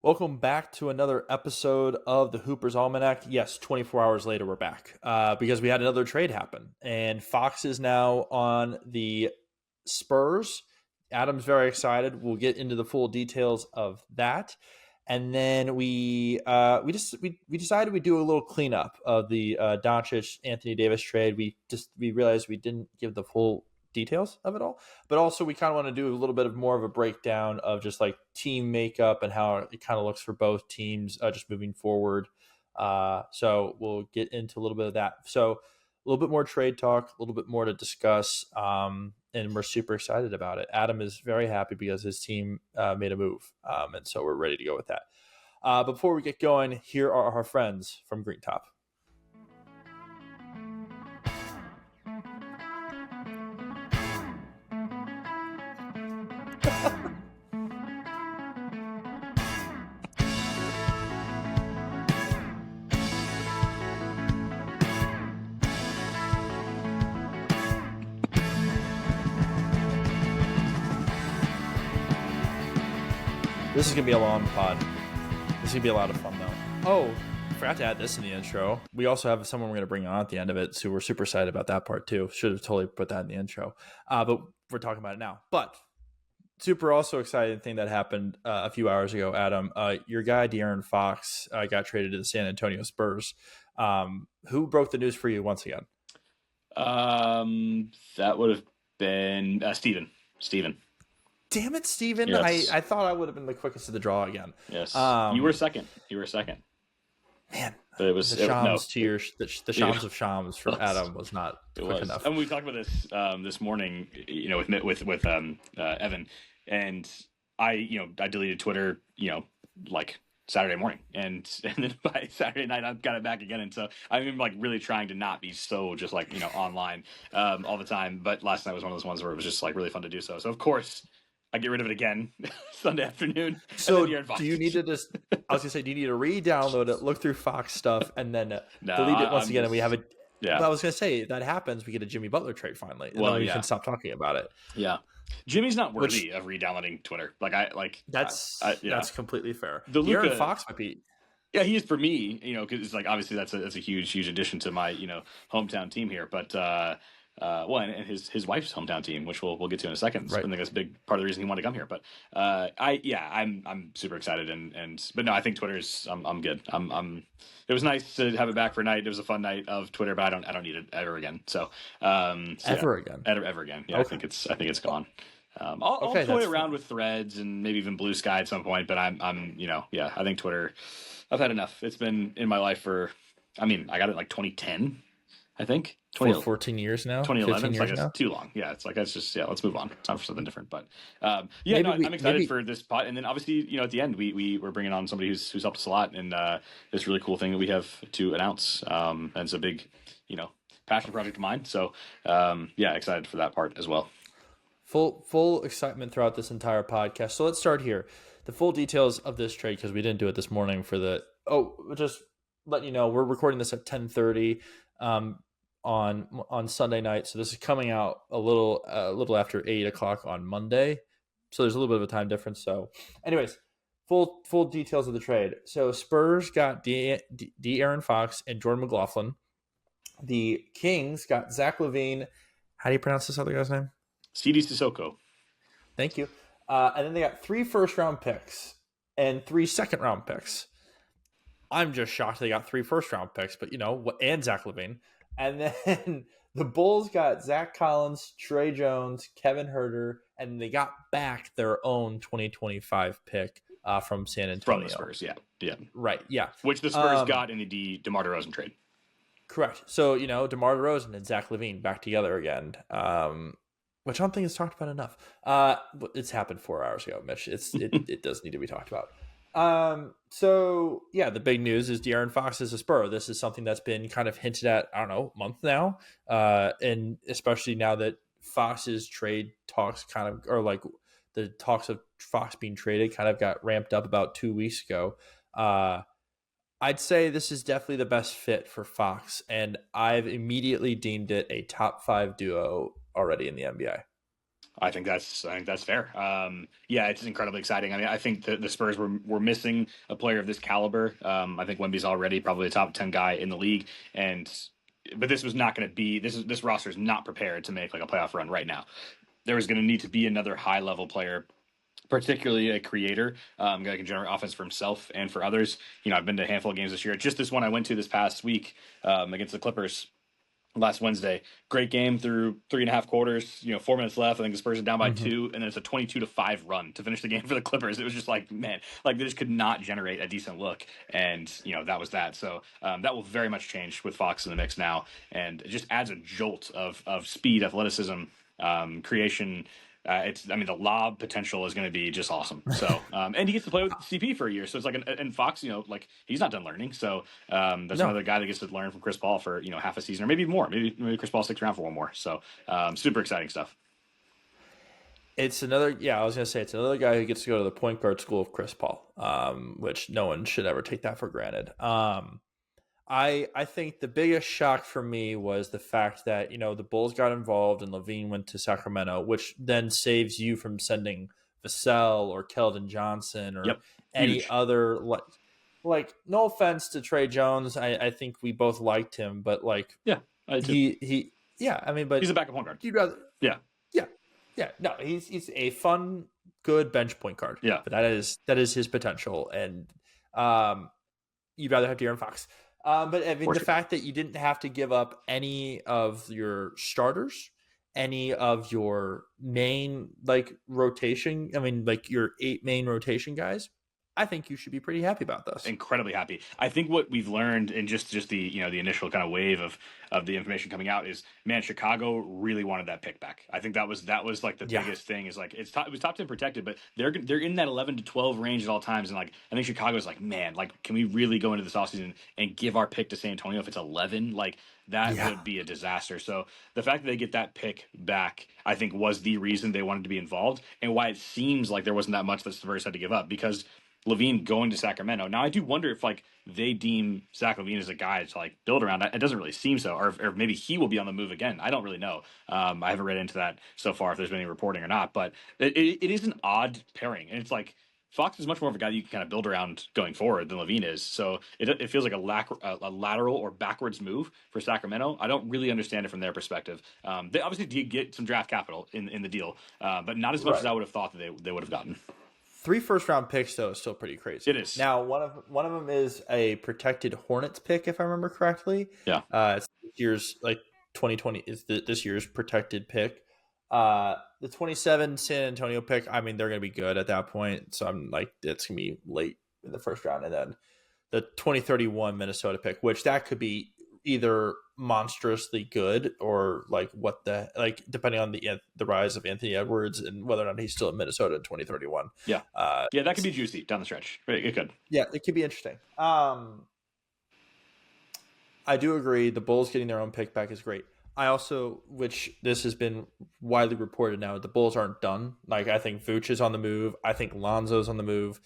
Welcome back to another episode of the Hoopers Almanac. Yes, 24 hours later, we're back because we had another trade happen. And Fox is now on the Spurs. Adam's very excited. We'll get into the full details of that. And then we decided we'd do a little cleanup of the Doncic Anthony Davis trade. We realized we didn't give the full details of it all, but also we kind of want to do a little bit of more of a breakdown of just like team makeup and how it kind of looks for both teams just moving forward. So we'll get into a little bit of that. So a little bit more trade talk, a little bit more to discuss, and we're super excited about it. Adam is very happy because his team made a move, and so we're ready to go with that. Before we get going, here are our friends from Green Top. This is going to be a long pod. This is going to be a lot of fun, though. Oh, I forgot to add this in the intro. We also have someone we're going to bring on at the end of it, so we're super excited about that part, too. Should have totally put that in the intro. But we're talking about it now. But super also exciting thing that happened a few hours ago, Adam. Your guy, De'Aaron Fox, got traded to the San Antonio Spurs. Who broke the news for you once again? That would have been Steven. Damn it, Steven. Yes. I thought I would have been the quickest to the draw again. Yes. You were second. Man, but it was the Shams no. the Shams of Shams for Adam was not quick enough. And we talked about this this morning, with Evan, and I deleted Twitter, like Saturday morning, and then by Saturday night I've got it back again, and so I'm like really trying to not be so just like online all the time. But last night was one of those ones where it was just like really fun to do so. So of course I get rid of it again Sunday afternoon. So do you need to just? I was gonna say, do you need to re-download it, look through Fox stuff, and then delete it once again? And we have it. Yeah. But I was gonna say that happens. We get a Jimmy Butler trade finally, and then we can stop talking about it. Yeah. Jimmy's not worthy of re-downloading Twitter. That's completely fair. The Luka Fox might be. Yeah, he is for me. Because it's like obviously that's a huge addition to my hometown team here. But and his wife's hometown team, which we'll get to in a second. Right. I think that's a big part of the reason he wanted to come here. But I'm super excited but no, I think Twitter's I'm good. It was nice to have it back for a night. It was a fun night of Twitter, but I don't need it ever again. So, ever again. Yeah, okay. I think it's gone. I'll toy around with Threads and maybe even Blue Sky at some point, but I think Twitter, I've had enough. It's been in my life for, I got it like 2010, I think. 14 years now. 2011. It's like it's too long. Yeah, it's like let's move on. It's time for something different. But I'm excited for this pod. And then obviously, at the end we were bringing on somebody who's helped us a lot, and this really cool thing that we have to announce. And it's a big, passion project of mine. So excited for that part as well. Full excitement throughout this entire podcast. So let's start here. The full details of this trade, because we didn't do it this morning just letting you know, we're recording this at 10:30 on Sunday night. So this is coming out a little after 8 o'clock on Monday. So there's a little bit of a time difference. So anyways, full details of the trade. So Spurs got De'Aaron Fox and Jordan McLaughlin. The Kings got Zach LaVine. How do you pronounce this other guy's name? Sidi Sissoko. Thank you. And then they got 3 first-round picks and 3 second-round picks. I'm just shocked they got 3 first-round picks, but and Zach LaVine. And then the Bulls got Zach Collins, Trey Jones, Kevin Huerter, and they got back their own 2025 pick from San Antonio. From the Spurs, yeah. Right, yeah. Which the Spurs got in the DeMar DeRozan trade. Correct. So, DeMar DeRozan and Zach LaVine back together again, which I don't think is talked about enough. It's happened 4 hours ago, Mitch. It does need to be talked about. So yeah, the big news is De'Aaron Fox is a Spur. This is something that's been kind of hinted at, I don't know, a month now. And especially now that Fox's trade talks or like the talks of Fox being traded kind of got ramped up about 2 weeks ago. I'd say this is definitely the best fit for Fox, and I've immediately deemed it a top 5 duo already in the NBA. I think that's fair. Yeah, it's incredibly exciting. I mean, I think the Spurs were missing a player of this caliber. I think Wemby's already probably a top 10 guy in the league, and but this was not going to be this roster is not prepared to make like a playoff run right now. There was going to need to be another high level player, particularly a creator, guy can generate offense for himself and for others. I've been to a handful of games this year. Just this one I went to this past week against the Clippers last Wednesday. Great game through 3.5 quarters. 4 minutes left. I think the Spurs are down by Mm-hmm. 2, and then it's a 22-5 run to finish the game for the Clippers. It was just like, man, like they just could not generate a decent look, and that was that. So that will very much change with Fox in the mix now, and it just adds a jolt of speed, athleticism, creation. The lob potential is going to be just awesome. So, and he gets to play with CP for a year. So it's like, and Fox, like he's not done learning. So, there's No, another guy that gets to learn from Chris Paul for, half a season or maybe more. Maybe Chris Paul sticks around for one more. So, super exciting stuff. it's another. Yeah, I was gonna say it's another guy who gets to go to the point guard school of Chris Paul, which no one should ever take that for granted. I think the biggest shock for me was the fact that the Bulls got involved and Levine went to Sacramento, which then saves you from sending Vassell or Keldon Johnson or Yep. any Huge. other like. No offense to Trey Jones, I think we both liked him, but like Yeah. I do. he yeah, I mean, but He's a backup point guard. you'd rather Yeah. yeah yeah no he's a fun good bench point guard, Yeah. but that is his potential, and you'd rather have De'Aaron Fox. But I mean, For the sure. fact that you didn't have to give up any of your starters, any of your main rotation, I mean, like your 8 main rotation guys, I think you should be pretty happy about this. Incredibly happy. I think what we've learned in just the the initial kind of wave of the information coming out is, man, Chicago really wanted that pick back. I think that was like the Yeah. biggest thing is like it was top 10 protected, but they're in that 11 to 12 range at all times, and like I think Chicago's like, man, like can we really go into this offseason and give our pick to San Antonio if it's 11? Like that Yeah. would be a disaster. So the fact that they get that pick back, I think, was the reason they wanted to be involved, and why it seems like there wasn't that much that Spurs had to give up, because Levine going to Sacramento. Now, I do wonder if like they deem Zach Levine as a guy to like build around. It doesn't really seem so, or maybe he will be on the move again. I don't really know. I haven't read into that so far if there's been any reporting or not. But it is an odd pairing, and it's like Fox is much more of a guy that you can kind of build around going forward than Levine is. So it feels like a lateral or backwards move for Sacramento. I don't really understand it from their perspective. They obviously did get some draft capital in the deal, but not as much as I would have thought that they would have gotten. 3 first-round picks, though, is still pretty crazy. It is. Now, one of them is a protected Hornets pick, if I remember correctly. Yeah. It's this year's 2020 is this year's protected pick. The 27 San Antonio pick, I mean, they're going to be good at that point. So I'm like, it's going to be late in the first round. And then the 2031 Minnesota pick, which that could be either monstrously good or depending on the rise of Anthony Edwards and whether or not he's still in Minnesota in 2031. Yeah. Yeah, that could be juicy down the stretch. It could. Yeah, it could be interesting. I do agree the Bulls getting their own pick back is great. I also, which this has been widely reported now, the Bulls aren't done. Like, I think Vooch is on the move. I think Lonzo's on the move.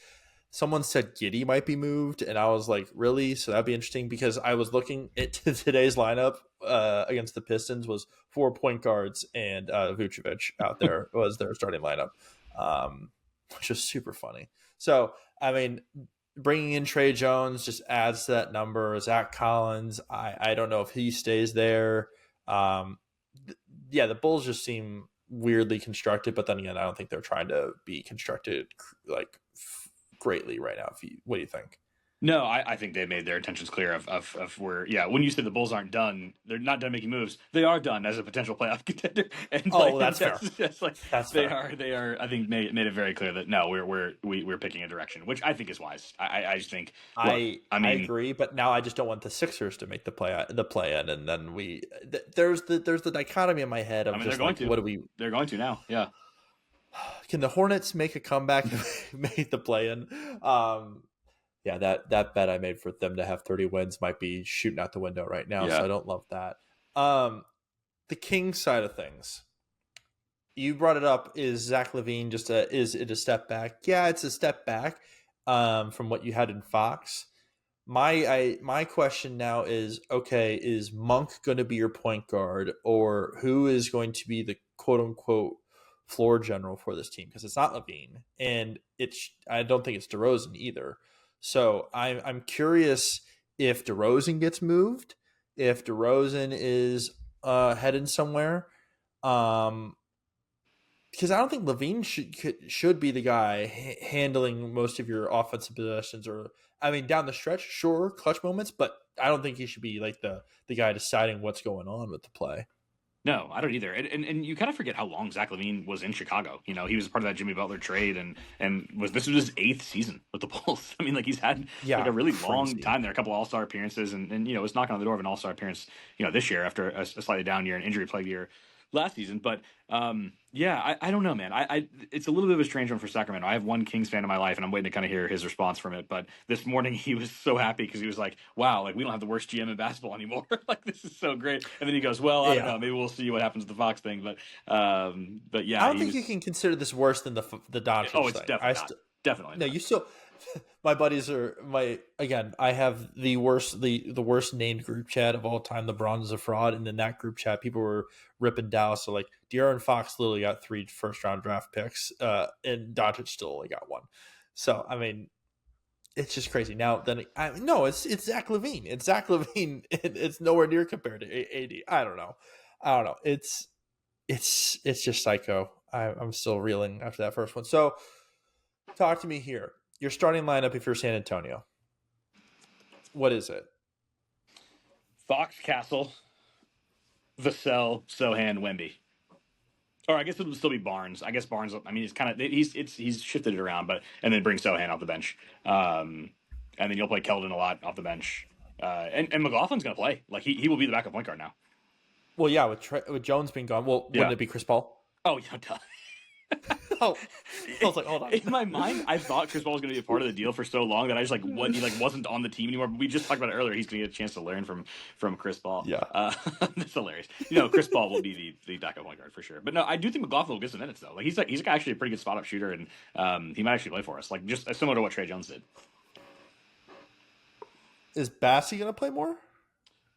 Someone said Giddey might be moved, and I was like, really? So that'd be interesting, because I was looking at today's lineup against the Pistons was 4 point guards, and Vucevic out there was their starting lineup, which is super funny. So, I mean, bringing in Trey Jones just adds to that number. Zach Collins, I don't know if he stays there. The Bulls just seem weirdly constructed, but then again, I don't think they're trying to be constructed like greatly right now. What do you think? No, I think they made their intentions clear of where, yeah, when you said the Bulls aren't done, they're not done making moves. They are done as a potential playoff contender. And That's fair. They are. I think made it very clear that no, we're picking a direction, which I think is wise. I just think I agree, but now I just don't want the Sixers to make the play in, and then there's the dichotomy in my head of just like, what do we? They're going to now, yeah. Can the Hornets make a comeback and make the play in? Yeah, that bet I made for them to have 30 wins might be shooting out the window right now, so I don't love that. The Kings side of things, you brought it up. Is Zach LaVine is it a step back? Yeah, it's a step back from what you had in Fox. My question now is, okay, is Monk going to be your point guard, or who is going to be the quote unquote floor general for this team because it's not Levine, and I don't think it's DeRozan either. So I'm curious if DeRozan gets moved, if DeRozan is headed somewhere. Because I don't think Levine should be the guy handling most of your offensive possessions, or I mean down the stretch, sure, clutch moments, but I don't think he should be like the guy deciding what's going on with the play. No, I don't either. And you kind of forget how long Zach LaVine was in Chicago. You know, he was part of that Jimmy Butler trade, and this was his 8th season with the Bulls. I mean, like he's had like Yeah, a really long crazy. time there, a couple All-Star appearances, and you know, was knocking on the door of an All-Star appearance, you know, this year after a slightly down year, an injury-plagued year last season. But yeah, I don't know, man. I it's a little bit of a strange one for Sacramento. I have one Kings fan in my life, and I'm waiting to kind of hear his response from it. But this morning he was so happy because he was like, "Wow, like we don't have the worst GM in basketball anymore. Like this is so great." And then he goes, "Well, I don't know. Maybe we'll see what happens with the Fox thing." But yeah, I don't think you can consider this worse than the Doncic oh, it's thing. definitely not. Definitely No, not. you still. My buddies are again. I have the worst named group chat of all time. LeBron is a fraud, and in that group chat, people were ripping Dallas. So like, De'Aaron Fox literally got 3 first-round draft picks, and Doncic still only got 1. So I mean, it's just crazy. Now then, no, it's Zach LaVine. It's Zach LaVine. It's nowhere near compared to AD. I don't know. It's just psycho. I'm still reeling after that first one. So talk to me here. Your starting lineup if you're San Antonio. What is it? Fox, Castle, Vassell, Sohan, Wemby. Or I guess it would still be Barnes. I guess Barnes. I mean, he's shifted it around, but and then bring Sohan off the bench. And then you'll play Keldon a lot off the bench. And McLaughlin's going to play. Like he will be the backup point guard now. Well, yeah, with Jones being gone, wouldn't it be Chris Paul? Oh yeah, duh. Oh, I was like, hold on. In my mind, I thought Chris Paul was going to be a part of the deal for so long that I just like he like wasn't on the team anymore. But we just talked about it earlier. He's going to get a chance to learn from Chris Paul. Yeah, that's hilarious. You know, Chris Paul will be the backup point guard for sure. But no, I do think McLaughlin will get some minutes though. Like he's actually a pretty good spot up shooter, and he might actually play for us. Like just similar to what Trey Jones did. is Bassey going to play more?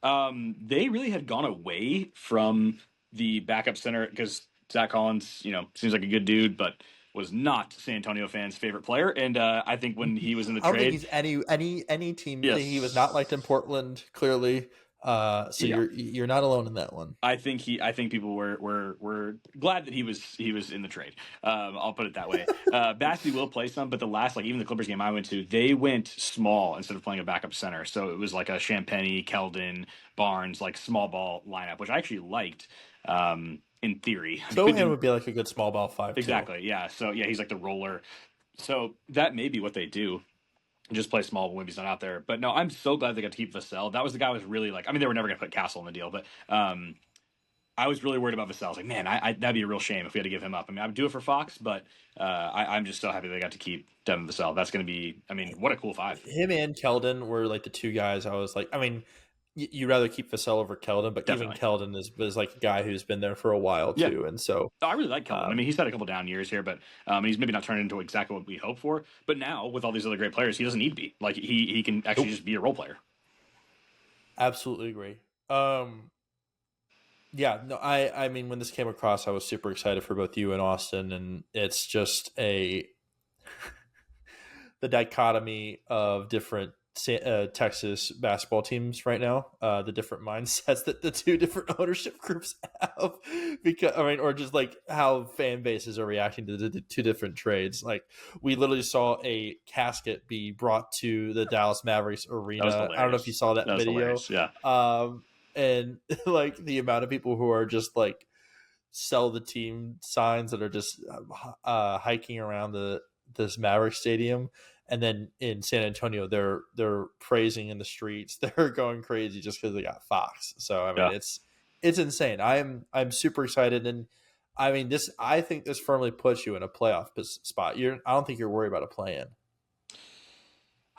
They really had gone away from the backup center because Zach Collins, you know, seems like a good dude, but was not San Antonio fans' favorite player. And I think when he was in the I don't trade, think he's any team. Yes. He was not liked in Portland, clearly. So Yeah. you're not alone in that one. I think people were glad that he was in the trade. I'll put it that way. Bassey will play some, but the last, like even the Clippers game I went to, they went small instead of playing a backup center. So it was like a Champagny, Keldon, Barnes, like small ball lineup, which I actually liked. In theory, Sohan would be like a good small ball 5. Exactly. Too. Yeah. So yeah, he's like the roller. So that may be what they do. Just play small when Wemby's not out there. But no, I'm so glad they got to keep Vassell. That was the guy I was really like. I mean, they were never going to put Castle in the deal, but I was really worried about Vassell. I was like, man, that'd be a real shame if we had to give him up. I mean, I would do it for Fox, but I'm just so happy they got to keep Devin Vassell. That's going to be. I mean, what a cool 5. Him and Keldon were like the 2 guys. I was like, I mean, you'd rather keep Vassell over Keldon, but Definitely. even Keldon is like a guy who's been there for a while too, and so I really like Keldon. I mean, he's had a couple down years here, but he's maybe not turned into exactly what we hope for. But now with all these other great players, he doesn't need to be. Like he can actually just be a role player. Absolutely agree. Yeah, no, I mean, when this came across, I was super excited for both you and Austin, and it's just the dichotomy of different Texas basketball teams right now, the different mindsets that the 2 different ownership groups have, because or just like how fan bases are reacting to the 2 different trades. Like we literally saw a casket be brought to the Dallas Mavericks arena. I don't know if you saw that video. Hilarious. Yeah. And like the amount of people who are just like sell the team signs that are just hiking around this Maverick stadium. And then in San Antonio, they're praising in the streets. They're going crazy just because they got Fox. So I mean, it's insane. I'm super excited, and I mean I think this firmly puts you in a playoff spot. I don't think you're worried about a play-in.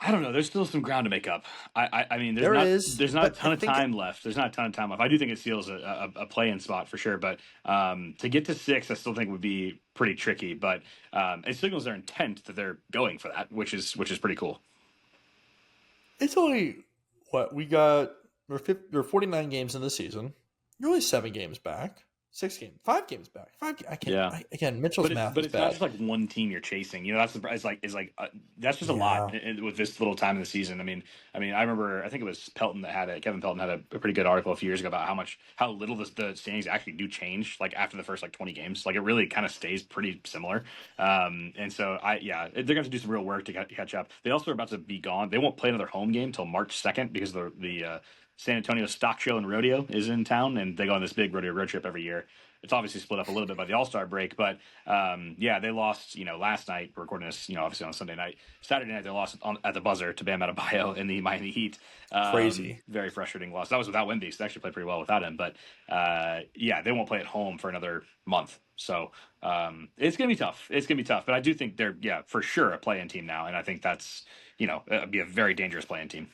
I don't know. There's still some ground to make up. I mean, there's not a ton of time left. There's not a ton of time left. I do think it seals a play-in spot for sure, but to get to 6, I still think would be pretty tricky. But it signals their intent that they're going for that, which is pretty cool. It's only what we got. We're 49 games in the season. You're only 7 games back. 5 games back. I can't. Yeah. Again, Mitchell's math But is it's not bad. just like one team you're chasing. You know, that's just a lot Yeah, with this little time in the season. I remember I think it was Kevin Pelton had a pretty good article a few years ago about how little the standings actually do change like after the first like 20 games. Like it really kind of stays pretty similar. And so they're going to have to do some real work to catch up. They also are about to be gone. They won't play another home game until March 2nd because the San Antonio Stock Show and Rodeo is in town, and they go on this big rodeo road trip every year. It's obviously split up a little bit by the All-Star break, but they lost, last night. We're recording this, obviously on Sunday night. Saturday night, they lost at the buzzer to Bam Adebayo in the Miami Heat. crazy. Very frustrating loss. That was without Wemby, so they actually played pretty well without him. But they won't play at home for another month. So it's going to be tough. It's going to be tough. But I do think they're, for sure a play-in team now. And I think that's, it'd be a very dangerous play-in team.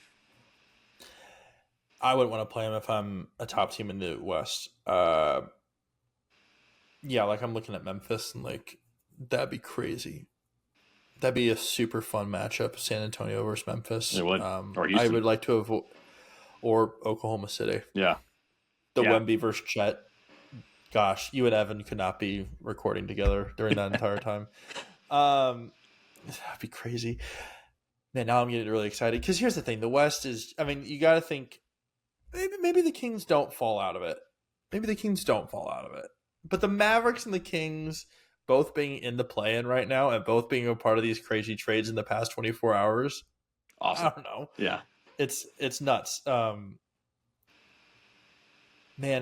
I wouldn't want to play them if I'm a top team in the West. Like I'm looking at Memphis and like that'd be crazy. That'd be a super fun matchup, San Antonio versus Memphis. It would. Or Houston. I would like to avoid, or Oklahoma City. Yeah. Wemby versus Chet. Gosh, you and Evan could not be recording together during that entire time. That'd be crazy. Man, now I'm getting really excited because here's the thing: the West is. I mean, you got to think. Maybe the Kings don't fall out of it. But the Mavericks and the Kings both being in the play-in right now and both being a part of these crazy trades in the past 24 hours. Awesome. I don't know. Yeah. It's nuts. Man,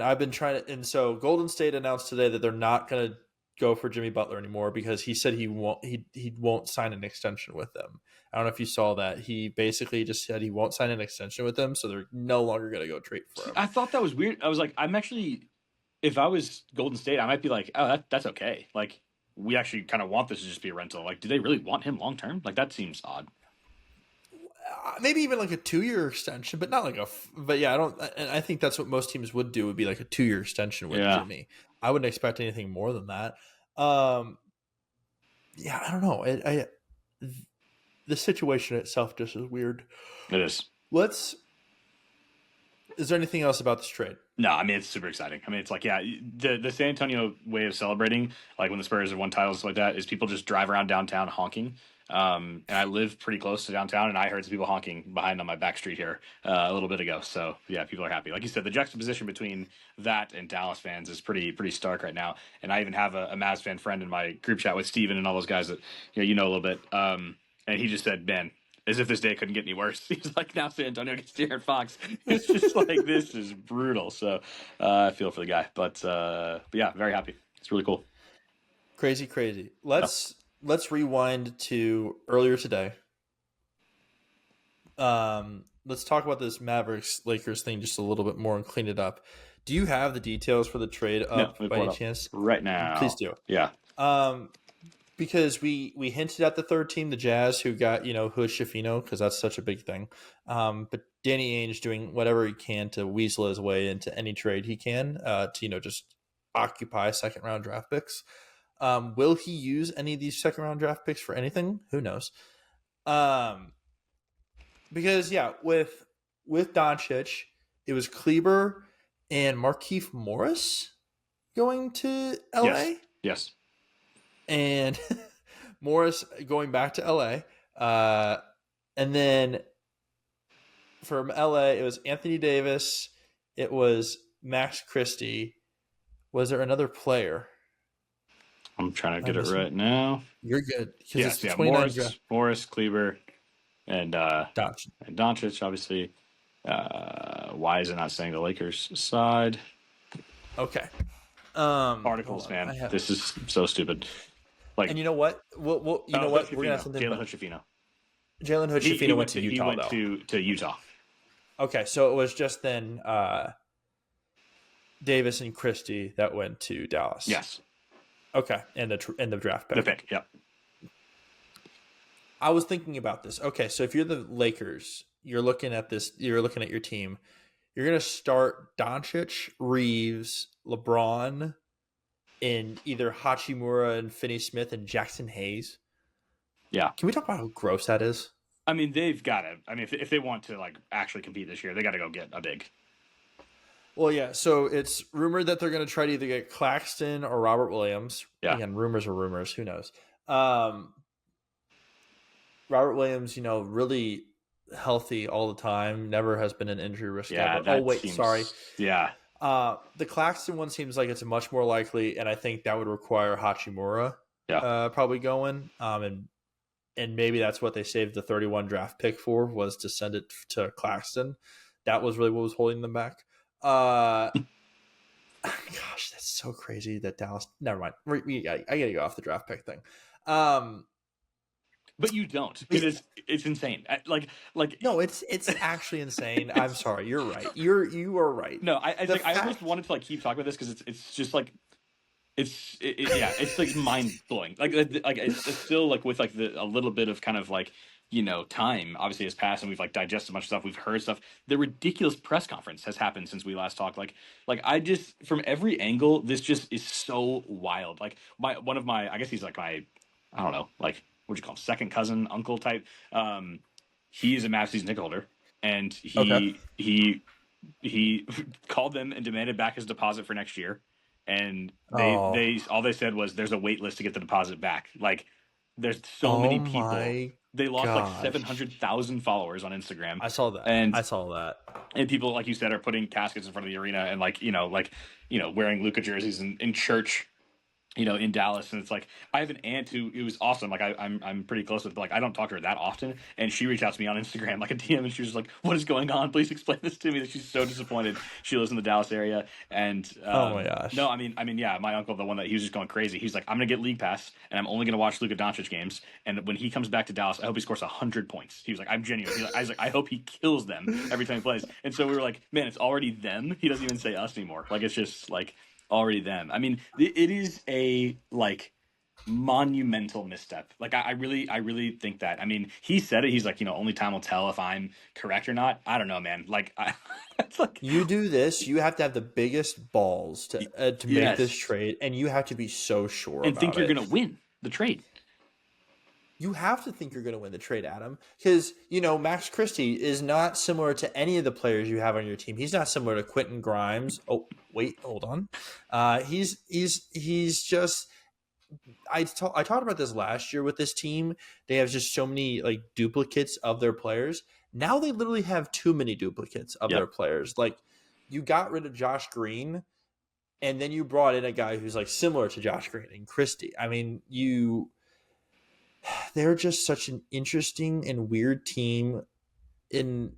I've been trying to, and so Golden State announced today that they're not going to go for Jimmy Butler anymore because he said he won't sign an extension with them. I don't know if you saw that. He basically just said he won't sign an extension with them, so they're no longer going to go trade for him. I thought that was weird. I was like, if I was Golden State, I might be like, oh, that's okay. Like, we actually kind of want this to just be a rental. Like, do they really want him long term? Like, that seems odd. Maybe even like a 2-year extension, but not like But yeah, I don't. And I think that's what most teams would do. Would be like a 2-year extension with Jimmy. I wouldn't expect anything more than that. I don't know. The situation itself just is weird. It is. Is there anything else about this trade? No, I mean, it's super exciting. I mean, it's like, the San Antonio way of celebrating, like when the Spurs have won titles like that, is people just drive around downtown honking. And I live pretty close to downtown, and I heard some people honking behind on my back street here a little bit ago. So, yeah, people are happy. Like you said, the juxtaposition between that and Dallas fans is pretty stark right now. And I even have a Mavs fan friend in my group chat with Steven and all those guys that you know a little bit. And he just said, man, as if this day couldn't get any worse. He's like, now San Antonio gets De'Aaron Fox. It's just like, this is brutal. So I feel for the guy. But yeah, very happy. It's really cool. Crazy. Let's rewind to earlier today. Let's talk about this Mavericks-Lakers thing just a little bit more and clean it up. Do you have the details for the trade up by any chance? Right now. Please do. Yeah. Because we hinted at the third team, the Jazz, who got, Hood Schifino, because that's such a big thing. But Danny Ainge doing whatever he can to weasel his way into any trade he can to, just occupy second-round draft picks. Will he use any of these second-round draft picks for anything? Who knows? Because, with Doncic, it was Kleber and Markieff Morris going to LA? Yes. And Morris going back to LA. And then from LA, it was Anthony Davis. It was Max Christie. Was there another player? I'm trying to get it right now. You're good. Yes, Morris, Kleber, and Doncic, obviously. Why is it not saying the Lakers side? Okay. Articles, man. This is so stupid. Like, and you know what? We're gonna have something. Jalen Hood-Schifino. Jalen Hood-Schifino went to Utah. He went to Utah. Okay, so it was just then Davis and Christie that went to Dallas. Yes. Okay, and the draft pick. The pick, yep. I was thinking about this. Okay, so if you're the Lakers, you're looking at this. You're looking at your team. You're gonna start Doncic, Reeves, LeBron, in either Hachimura and Finney Smith and Jackson Hayes. Yeah. Can we talk about how gross that is? I mean, they've got to. I mean, if they want to actually compete this year, they got to go get a big. Well, yeah. So it's rumored that they're going to try to either get Claxton or Robert Williams. Yeah, Again, rumors are rumors. Who knows? Um, Robert Williams, really healthy all the time. Never has been an injury risk yeah, ever. Oh, that wait, sorry. seems yeah, The Claxton one seems like it's much more likely, and I think that would require Hachimura yeah. probably going. And maybe that's what they saved the 31 draft pick for, was to send it to Claxton. That was really what was holding them back. Gosh, that's so crazy that Dallas. Never mind. I gotta go off the draft pick thing. Um, But you don't, because it's insane. Like no, it's actually insane. I'm sorry. You're right. You are right. no, I The like I fact, almost wanted to like keep talking about this because it's just like yeah, it's like mind blowing. Like it's still like with like a little bit of kind of like time obviously has passed and we've like digested much stuff, we've heard stuff. The ridiculous press conference has happened since we last talked. Like I just from every angle this just is so wild. Like one of my I guess he's like my I don't know like what do you call him, second cousin uncle type. He is a Mavs season ticket holder and okay. he called them and demanded back his deposit for next year, and Oh, they all they said was there's a wait list to get the deposit back. Like there's so oh many people. my They lost like gosh. 700,000 followers on Instagram, I saw that. and I saw that. people like you said are putting caskets in front of the arena and wearing Luka jerseys in church in Dallas, and it's like I have an aunt who it was awesome. Like I'm pretty close with, but like I don't talk to her that often, and she reached out to me on Instagram like a DM, and she was like, "What is going on? Please explain this to me." That she's so disappointed. She lives in the Dallas area, and Oh my no, gosh. I mean, yeah, my uncle, the one that he was just going crazy. He's like, "I'm gonna get league pass, and I'm only gonna watch Luka Doncic games, and when he comes back to Dallas, I hope he scores 100 points." He was like, "I'm genuine." I was like, "I hope he kills them every time he plays." And so we were like, "Man, it's already them." He doesn't even say us anymore. Like it's just like already them. I mean, it is a like monumental misstep. Like I really think that. I mean, he said it. He's like, only time will tell if I'm correct or not. I don't know, man. Like, it's like, You do this, you have to have the biggest balls to make this yes, trade, and you have to be so sure and think about you're it. gonna win the trade. You have to think you're going to win the trade, Adam, because Max Christie is not similar to any of the players you have on your team. He's not similar to Quentin Grimes. Oh, wait, hold on. He's just. I talked about this last year with this team. They have just so many like duplicates of their players. Now they literally have too many duplicates of their Yep. players. Like you got rid of Josh Green, and then you brought in a guy who's like similar to Josh Green and Christie. I mean, they're just such an interesting and weird team. In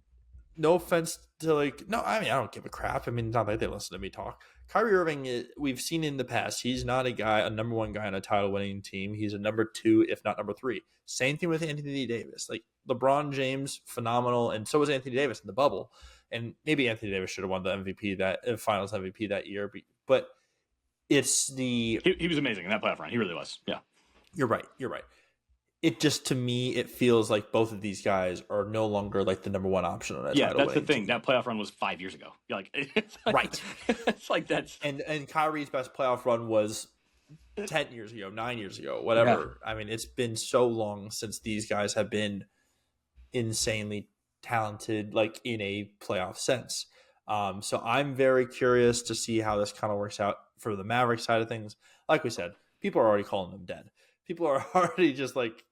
no offense to no, I mean I don't give a crap. I mean, it's not like they listen to me talk. Kyrie Irving, we've seen in the past, he's not a number one guy on a title winning team. He's a number two, if not number three. Same thing with Anthony Davis. Like LeBron James, phenomenal, and so was Anthony Davis in the bubble. And maybe Anthony Davis should have won the MVP Finals MVP that year, but it's the He was amazing in that playoff run. He really was. Yeah. you're right. You're right. It just to me it feels like both of these guys are no longer like the number one option on a Yeah, title that's the winning thing. team. That playoff run was 5 years ago. You're like, Right. it's like that's And Kyrie's best playoff run was 10 years ago, 9 years ago, yeah. whatever. I mean, it's been so long since these guys have been insanely talented, like in a playoff sense. So I'm very curious to see how this kind of works out for the Maverick side of things. Like we said, people are already calling them dead. People are already just like,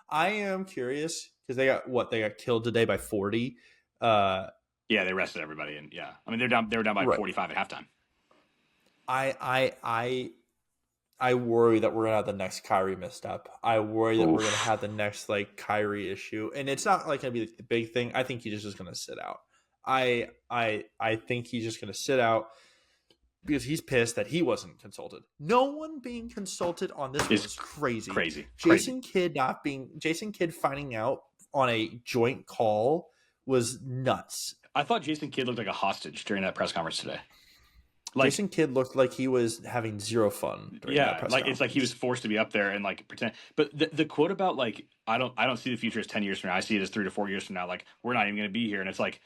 I am curious because they got killed today by 40. Yeah, they rested everybody, and yeah, I mean they were down by Right. 45 at halftime. I worry that we're gonna have the next Kyrie misstep. I worry that we're gonna Oof. have the next like Kyrie issue, and it's not like gonna be the big thing. I think he's just gonna sit out. I think he's just gonna sit out because he's pissed that he wasn't consulted. No one being consulted on this Is was crazy. crazy. Jason Kidd finding out on a joint call was nuts. I thought Jason Kidd looked like a hostage during that press conference today. Like, Jason Kidd looked like he was having zero fun during that yeah, press like it's like he was conference. forced to be up there and like pretend. But the quote about like I don't see the future as 10 years from now. I see it as 3 to 4 years from now. Like we're not even going to be here, and it's like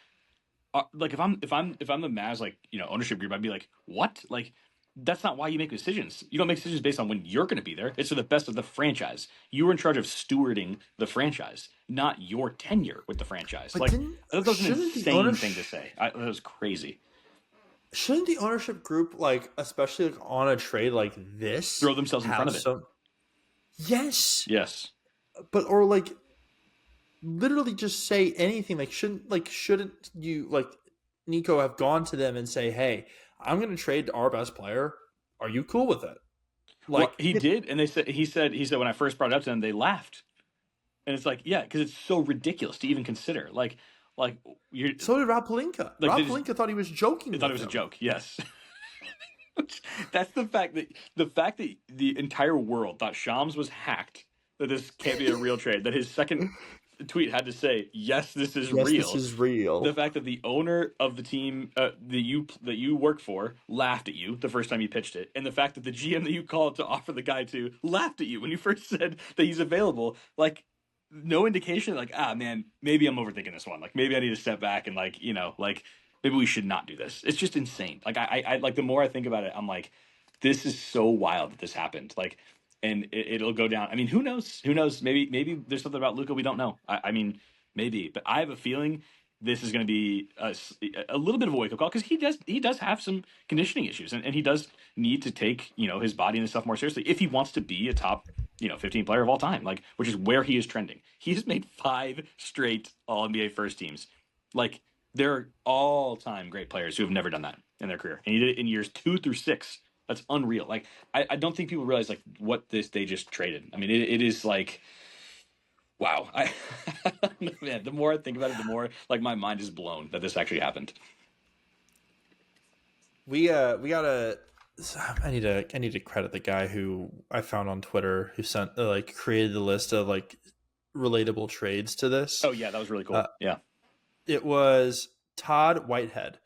if I'm the Mavs like ownership group, I'd be like, what? Like that's not why you make decisions. You don't make decisions based on when you're going to be there. It's for the best of the franchise. You were in charge of stewarding the franchise, not your tenure with the franchise. But Like didn't that was an shouldn't the insane thing to ownership say. That was crazy. shouldn't the ownership group, like, especially like on a trade like this, Throw themselves in front have of it. some? Yes, Yes. but or like literally just say anything. Shouldn't you, like, Nico, have gone to them and say, "Hey, I'm going to trade our best player. Are you cool with it?" Well, Like, he did, and he said when I first brought it up to them, they laughed, and it's like, yeah, because it's so ridiculous to even consider. Like you're so did Rob Pelinka. like Rob Pelinka thought he was joking they thought it with was a him. joke. Yes. That's the fact that the entire world thought Shams was hacked, that this can't be a real trade, that his second tweet had to say, yes, this is Yes, this real. is The real. fact that the owner of the team that you work for laughed at you the first time you pitched it, and the fact that the GM that you called to offer the guy to laughed at you when you first said that he's available, like, no indication, like, man, maybe I'm overthinking this one. Like, maybe I need to step back and, like, like, maybe we should not do this. It's just insane. Like, I like, the more I think about it, I'm like, this is so wild that this happened. Like, and it'll go down. I mean, who knows? Who knows? Maybe there's something about Luka we don't know. I mean, maybe, but I have a feeling this is going to be a little bit of a wake up call, because he does have some conditioning issues, and he does need to take his body and his stuff more seriously if he wants to be a top 15 player of all time, like, which is where he is trending. He has made 5 straight All NBA first teams. Like, there are all time great players who have never done that in their career, and he did it in years 2 through 6. That's unreal. Like, I don't think people realize, like, what they just traded. I mean, it is like, wow. Man, the more I think about it, the more, like, my mind is blown that this actually happened. We gotta. I need to credit the guy who I found on Twitter who sent like created the list of like relatable trades to this. Oh yeah, that was really Uh, cool. Yeah. it was Todd Whitehead.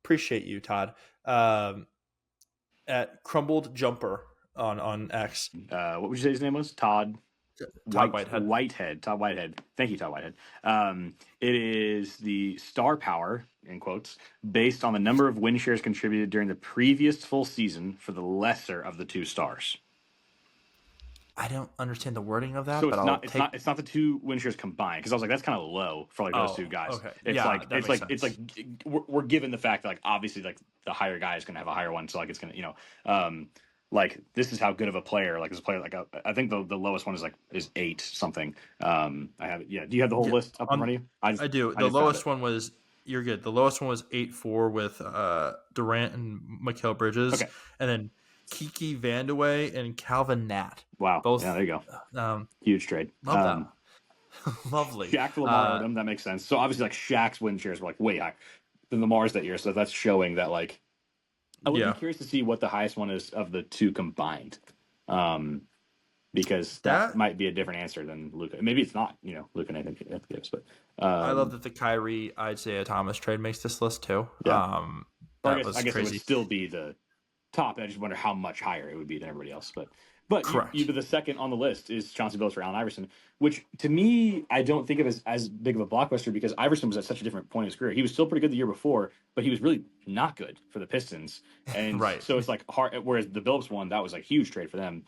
Appreciate you, Todd. At Crumbled Jumper on X. What would you say his name was? Todd Todd Whitehead. Whitehead. Todd Whitehead. Thank you, Todd Whitehead. It is the star power, in quotes, based on the number of win shares contributed during the previous full season for the lesser of the two stars. I don't understand the wording of So that, but it's I'll not it's take. not it's not the two win shares combined, because I was like, that's kind of low for, like, those two Oh, guys. okay. It's Yeah, like that makes sense. we're given the fact that, like, obviously, like, the higher guy is going to have a higher one, so, like, it's going to, like, this is how good of a player, like, this player, like, I think the lowest one is 8 something. I have it. Yeah. Do you have the whole Yeah, list up in front of you? I do. I The just found lowest it. one was you're good. The lowest one was 8-4 with Durant and Mikal Bridges, Okay. and then Kiki Vandeweghe and Calvin Nat. Wow. Yeah. Both There you go. um, Huge trade. love that. Lovely. Shaq to Lamar Odom. That makes sense. So obviously, like, Shaq's win shares were, like, way higher than Lamar's that year. So that's showing that, like, I would be Yeah, curious to see what the highest one is of the two combined, because that that might be a different answer than Luka. Maybe it's not, Luka and Nathan gives, but I love that the Kyrie Isaiah Thomas trade makes this list too. yeah. Or That I was guess it would crazy. still be the top. I just wonder how much higher it would be than everybody else. But Correct. the second on the list is Chauncey Billups for Allen Iverson, which to me I don't think of as big of a blockbuster, because Iverson was at such a different point in his career. He was still pretty good the year before, but he was really not good for the Pistons, and Right. so it's like hard. Whereas the Billups one, that was a huge trade for them.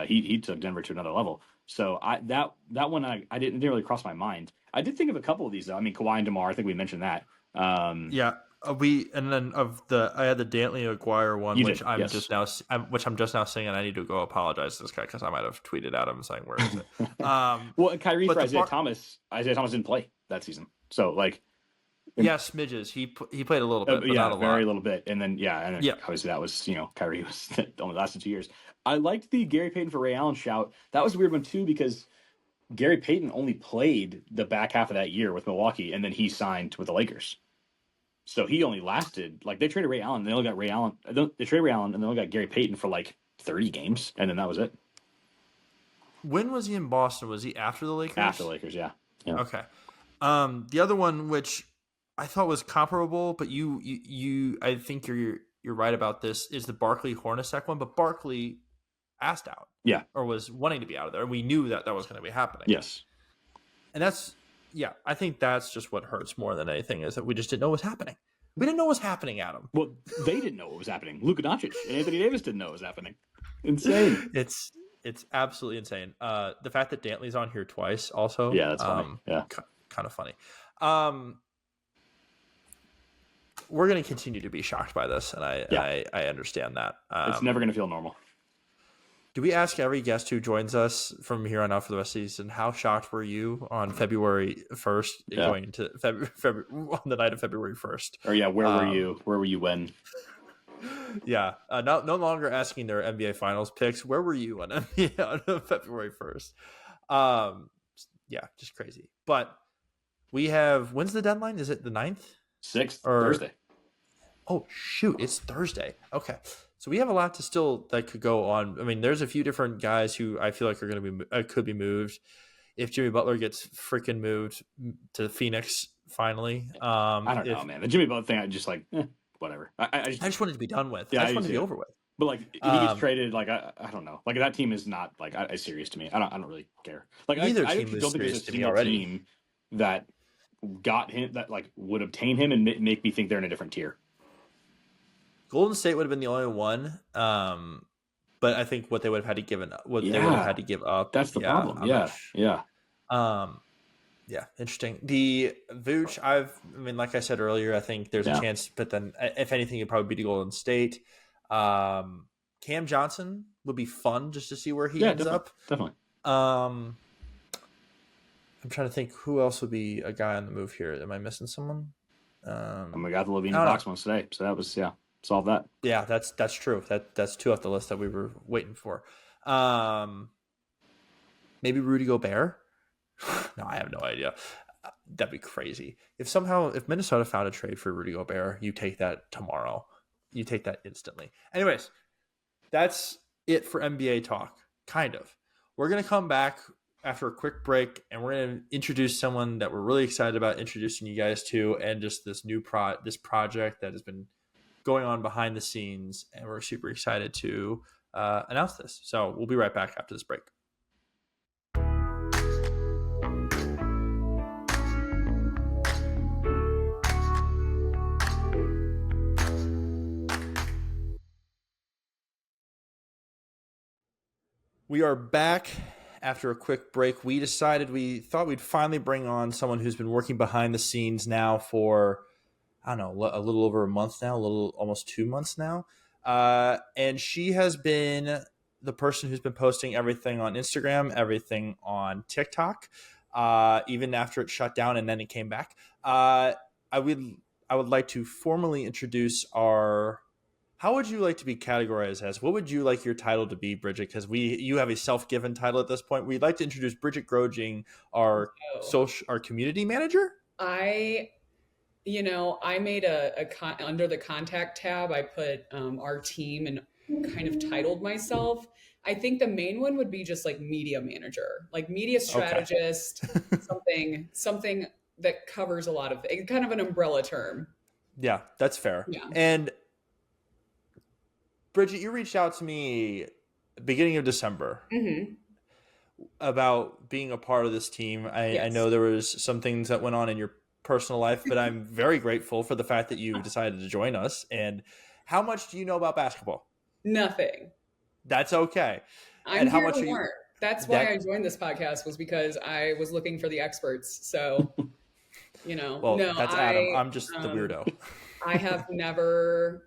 He took Denver to another level. So that one I didn't really cross my mind. I did think of a couple of these though. I mean, Kawhi and DeMar. I think we mentioned that. Yeah. And then I had the Dantley Aguirre one, You which did, I'm yes. just now seeing, and I need to go apologize to this guy because I might have tweeted at him saying where is it. Well, and Kyrie But for the Isaiah part, Thomas. Isaiah Thomas didn't play that season, so, like, yeah, smidges. He played a little bit, but yeah, not a very lot. little bit, and then Yeah. obviously that was, Kyrie was only lasted 2 years. I liked the Gary Payton for Ray Allen shout. That was a weird one too, because Gary Payton only played the back half of that year with Milwaukee, and then he signed with the Lakers. So he only lasted, like, they traded Ray Allen. They only got Ray Allen. They traded Ray Allen, and they only got Gary Payton for like 30 games, and then that was it. When was he in Boston? Was he after the Lakers? After the Lakers, yeah. Okay. The other one, which I thought was comparable, but I think you're right about this, is the Barkley Hornacek one. But Barkley asked out, Yeah. or was wanting to be out of there, and we knew that was going to be happening. Yes. And I think that's just what hurts more than anything, is that we just didn't know what was happening. We didn't know what was happening, Adam. Well, they didn't know what was happening. Luka Doncic and Anthony Davis didn't know what was happening. Insane. It's absolutely insane. The fact that Dantley's on here twice also. Yeah, that's funny. Yeah. Kind of funny. we're going to continue to be shocked by this, and I understand that. It's never going to feel normal. Do we ask every guest who joins us from here on out for the rest of the season, how shocked were you on February 1st, going into February on the night of February 1st? Or where were you? Where were you when? Yeah, no longer asking their NBA Finals picks. Where were you on NBA on February 1st? Yeah, just crazy. But we have, when's the deadline? Is it the 9th? 6th, Thursday. Oh, shoot, it's Thursday. Okay. So we have a lot to still that could go on. I mean, there's a few different guys who I feel like are going to be could be moved if Jimmy Butler gets freaking moved to Phoenix finally. I don't know, man. The Jimmy Butler thing, I just like whatever. I just wanted to be done with. Yeah, I just wanted to be over with. But like, if he gets traded, like I don't know. Like that team is not like as serious to me. I don't really care. Like Neither I team is don't think serious there's a to me already. team that got him that like would obtain him and make me think they're in a different tier. Golden State would have been the only one, but I think what they would have had to give up, they would have had to give up. That's the problem. Yeah. Yeah, interesting. The Vooch, I mean, like I said earlier, I think there's a chance, but then if anything, it'd probably be to Golden State. Cam Johnson would be fun just to see where he ends up. Definitely. I'm trying to think who else would be a guy on the move here. Am I missing someone? We got the Levine Fox ones today, so that was solve that. Yeah, that's true. That's two off the list that we were waiting for. Maybe Rudy Gobert. No, I have no idea. That'd be crazy. If Minnesota found a trade for Rudy Gobert, you take that tomorrow. You take that instantly. Anyways, that's it for NBA talk. Kind of. We're gonna come back after a quick break, and we're gonna introduce someone that we're really excited about introducing you guys to, and just this new project that has been going on behind the scenes, and we're super excited to announce this. So we'll be right back after this break. We are back after a quick break. We thought we'd finally bring on someone who's been working behind the scenes now for, I don't know, a little over a month now, almost 2 months now. And she has been the person who's been posting everything on Instagram, everything on TikTok, even after it shut down and then it came back. I would like to formally introduce how would you like to be categorized as? What would you like your title to be, Bridget? Because you have a self-given title at this point. We'd like to introduce Bridget Groging, our community manager. I made under the contact tab, I put our team and kind of titled myself. I think the main one would be just like media manager, like media strategist, something that covers a lot of things, kind of an umbrella term. Yeah, that's fair. Yeah. And Bridget, you reached out to me beginning of December about being a part of this team. I know there was some things that went on in your personal life, but I'm very grateful for the fact that you decided to join us. And how much do you know about basketball? Nothing. That's okay. I'm here to learn. That's why I joined this podcast, was because I was looking for the experts. So, that's Adam. I'm just the weirdo. I have never...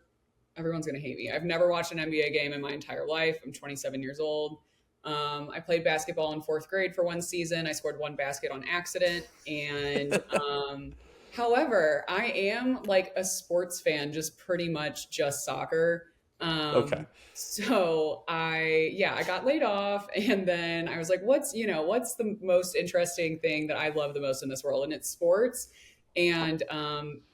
Everyone's going to hate me. I've never watched an NBA game in my entire life. I'm 27 years old. I played basketball in 4th grade for one season. I scored one basket on accident. And however, I am like a sports fan, just pretty much just soccer. Okay. So I got laid off, and then I was like, what's the most interesting thing that I love the most in this world? And it's sports and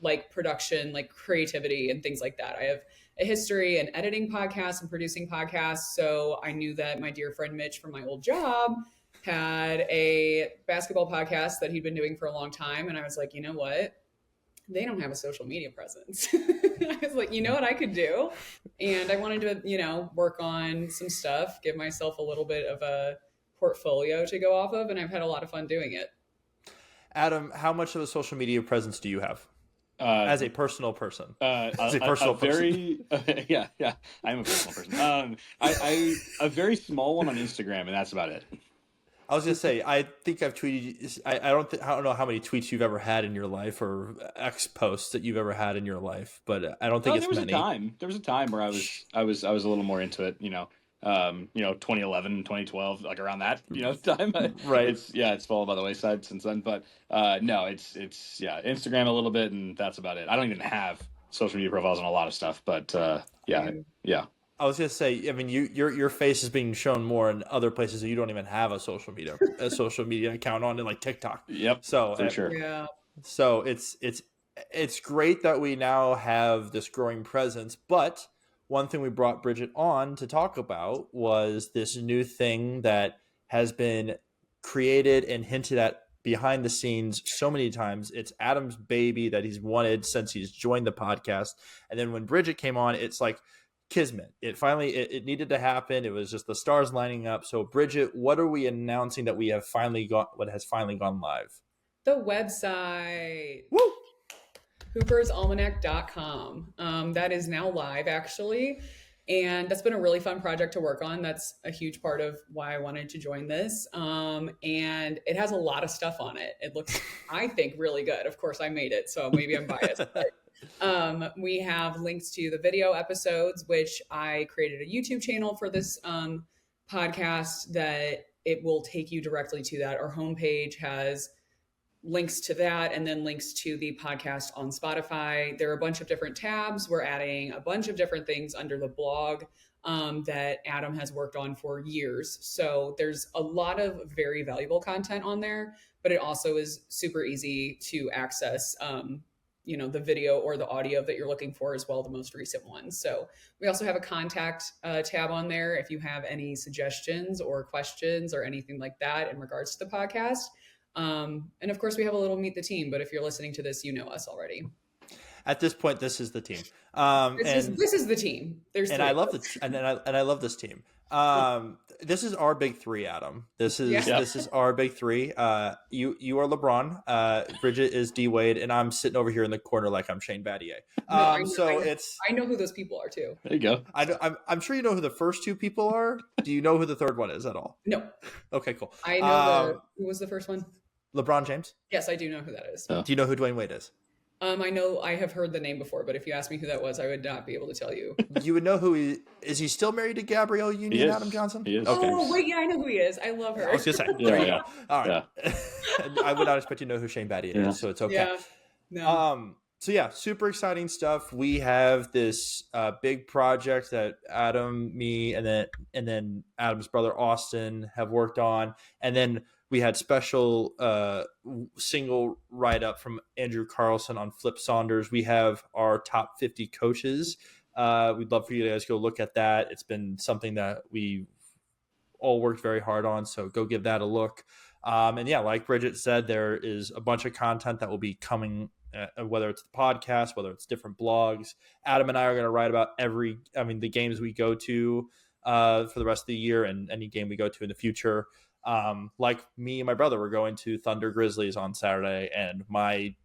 like production, like creativity and things like that. I have a history in editing podcasts and producing podcasts. So I knew that my dear friend Mitch from my old job had a basketball podcast that he'd been doing for a long time. And I was like, you know what? They don't have a social media presence. I was like, you know what I could do? And I wanted to, work on some stuff, give myself a little bit of a portfolio to go off of. And I've had a lot of fun doing it. Adam, how much of a social media presence do you have? As a personal person, I'm a personal person. I a very small one on Instagram, and that's about it. I was gonna say, I think I've tweeted. I don't know how many tweets you've ever had in your life or X posts that you've ever had in your life, but I don't think it's many. There was a time where I was a little more into it. 2011, 2012, like around that time. Right. It's fallen by the wayside since then. But no, it's Instagram a little bit, and that's about it. I don't even have social media profiles on a lot of stuff, but yeah. I was gonna say, I mean, your face is being shown more in other places that you don't even have a social media account on, like TikTok. Yep. So for sure. Yeah. So it's great that we now have this growing presence. But one thing we brought Bridget on to talk about was this new thing that has been created and hinted at behind the scenes so many times. It's Adam's baby that he's wanted since he's joined the podcast. And then when Bridget came on, it's like kismet. It finally it needed to happen. It was just the stars lining up. So Bridget, what are we announcing that we have finally got, what has finally gone live? The website. Woo! HoopersAlmanac.com. That is now live, actually. And that's been a really fun project to work on. That's a huge part of why I wanted to join this. And it has a lot of stuff on it. It looks, I think, really good. Of course, I made it, so maybe I'm biased. But we have links to the video episodes, which I created a YouTube channel for this podcast that it will take you directly to that. Our homepage has links to that and then links to the podcast on Spotify. There are a bunch of different tabs. We're adding a bunch of different things under the blog that Adam has worked on for years. So there's a lot of very valuable content on there, but it also is super easy to access the video or the audio that you're looking for as well, the most recent ones. So we also have a contact tab on there if you have any suggestions or questions or anything like that in regards to the podcast. And of course we have a little meet the team, but if you're listening to this, you know us already. At this point, this is the team. This is the team. There's and I love I love this team. This is our big three, Adam. This is our big three. You are LeBron. Bridget is D Wade, and I'm sitting over here in the corner like I'm Shane Battier. I know who those people are too. There you go. I'm sure you know who the first two people are. Do you know who the third one is at all? No. Okay, cool. I know who was the first one? LeBron James. Yes, I do know who that is. Do you know who Dwayne Wade is? I know I have heard the name before, but if you asked me who that was, I would not be able to tell you. You would know who he is. He still married to Gabrielle Union, Adam Johnson? He is. Okay. Oh, wait, yeah, I know who he is. I love her. I was going to say. Yeah. All right. Yeah. I would not expect you to know who Shane Battier is, so it's okay. Yeah. No. So yeah, super exciting stuff. We have this big project that Adam, me, and then Adam's brother Austin have worked on, and then we had special single write-up from Andrew Carlson on Flip Saunders. We have our top 50 coaches. We'd love for you guys to go look at that. It's been something that we all worked very hard on, so go give that a look. And yeah, like Bridget said, there is a bunch of content that will be coming, whether it's the podcast, whether it's different blogs. Adam and I are going to write about the games we go to for the rest of the year and any game we go to in the future. Like me and my brother, we're going to Thunder Grizzlies on Saturday, and my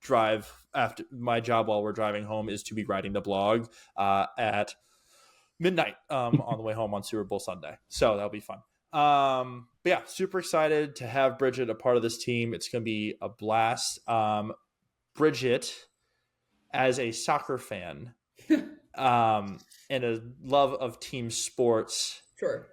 drive after my job while we're driving home is to be writing the blog at midnight on the way home on Super Bowl Sunday. So that'll be fun. But yeah, super excited to have Bridget a part of this team. It's going to be a blast. Bridget, as a soccer fan and a love of team sports, Sure.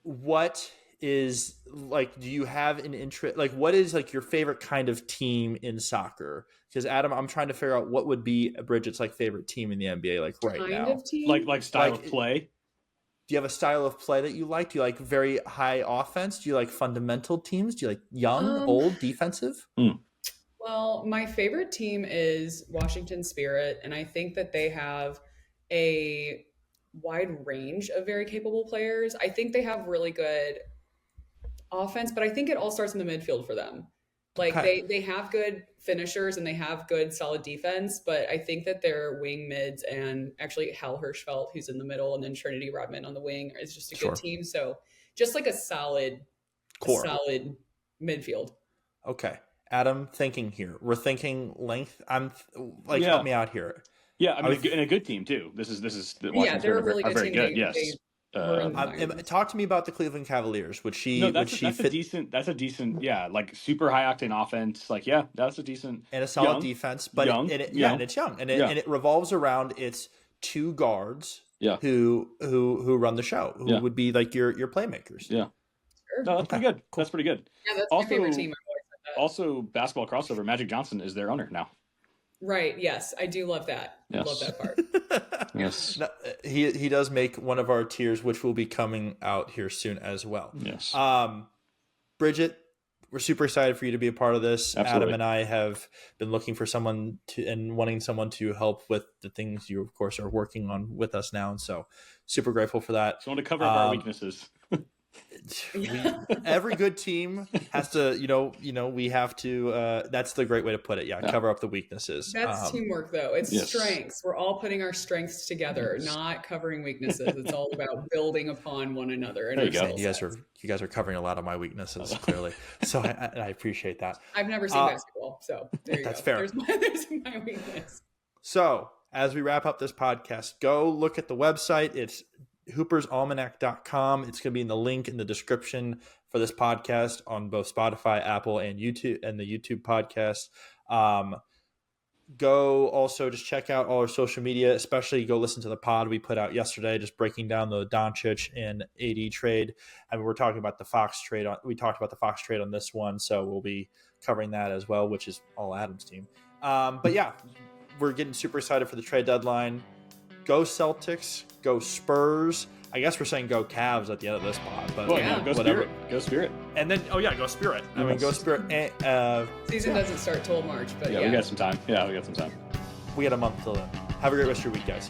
What is like, do you have an interest, like what is like your favorite kind of team in soccer? Because Adam, I'm trying to figure out what would be Bridget's like favorite team in the NBA like right kind now. Of team? Like style of play. Do you have a style of play that you like? Do you like very high offense? Do you like fundamental teams? Do you like young, old, defensive? Well, my favorite team is Washington Spirit, and I think that they have a wide range of very capable players. I think they have really good offense, but I think it all starts in the midfield for them. Like they have good finishers and they have good solid defense, but I think that their wing mids and actually Hal Hirschfeld, who's in the middle, and then Trinity Rodman on the wing is just a good team. So just like a solid core, solid midfield. Okay. Adam, thinking here. We're thinking length. Help me out here. Yeah, I mean, and a good team too. This is the Washington they're a really are good very team. good. Yes. We're in the minors. Talk to me about the Cleveland Cavaliers. Would she? No, would that's she a fit decent. That's a decent. Yeah, like super high octane offense. Like, yeah, that's a decent and a solid young, defense? But young, and young. and it's young, and Yeah. it revolves around its two guards. Yeah. Who run the show? Who Yeah. would be like your playmakers? Yeah. Sure. No, that's pretty good. Cool. That's pretty good. Yeah, that's Also- my favorite team. I've always said that. Also, basketball crossover. Magic Johnson is their owner now. Right. Yes, I do love that. Yes. I love that part. Yes. No, he does make one of our tiers, which will be coming out here soon as well. Yes. Bridget, we're super excited for you to be a part of this. Absolutely. Adam and I have been looking for someone and wanting someone to help with the things you, of course, are working on with us now. And so super grateful for that. So I want to cover up our weaknesses. Every good team has to, we have to, that's the great way to put it. Yeah. Cover up the weaknesses. That's teamwork, though. It's Yes. strengths. We're all putting our strengths together, not covering weaknesses. It's all about building upon one another. And There you go. You guys are covering a lot of my weaknesses, clearly. So I appreciate that. I've never seen basketball, so there you That's go. fair. There's my weakness. So as we wrap up this podcast, go look at the website. It's hoopersalmanac.com. It's going to be in the link in the description for this podcast on both Spotify, Apple, and YouTube, and the YouTube podcast. Go also just check out all our social media, especially go listen to the pod we put out yesterday, just breaking down the Doncic and AD trade. I mean, we're talking about the Fox trade. We talked about the Fox trade on this one, so we'll be covering that as well, which is all Adam's team. But yeah, we're getting super excited for the trade deadline. Go Celtics, go Spurs. I guess we're saying go Cavs at the end of this pod, but Well, Yeah. no, go whatever. Spirit. Go Spirit. And then, go Spirit. I mean, go Spirit. And, Season doesn't start till March, but Yeah, we got some time. We got some time. we got a month till then. Have a great rest of your week, guys.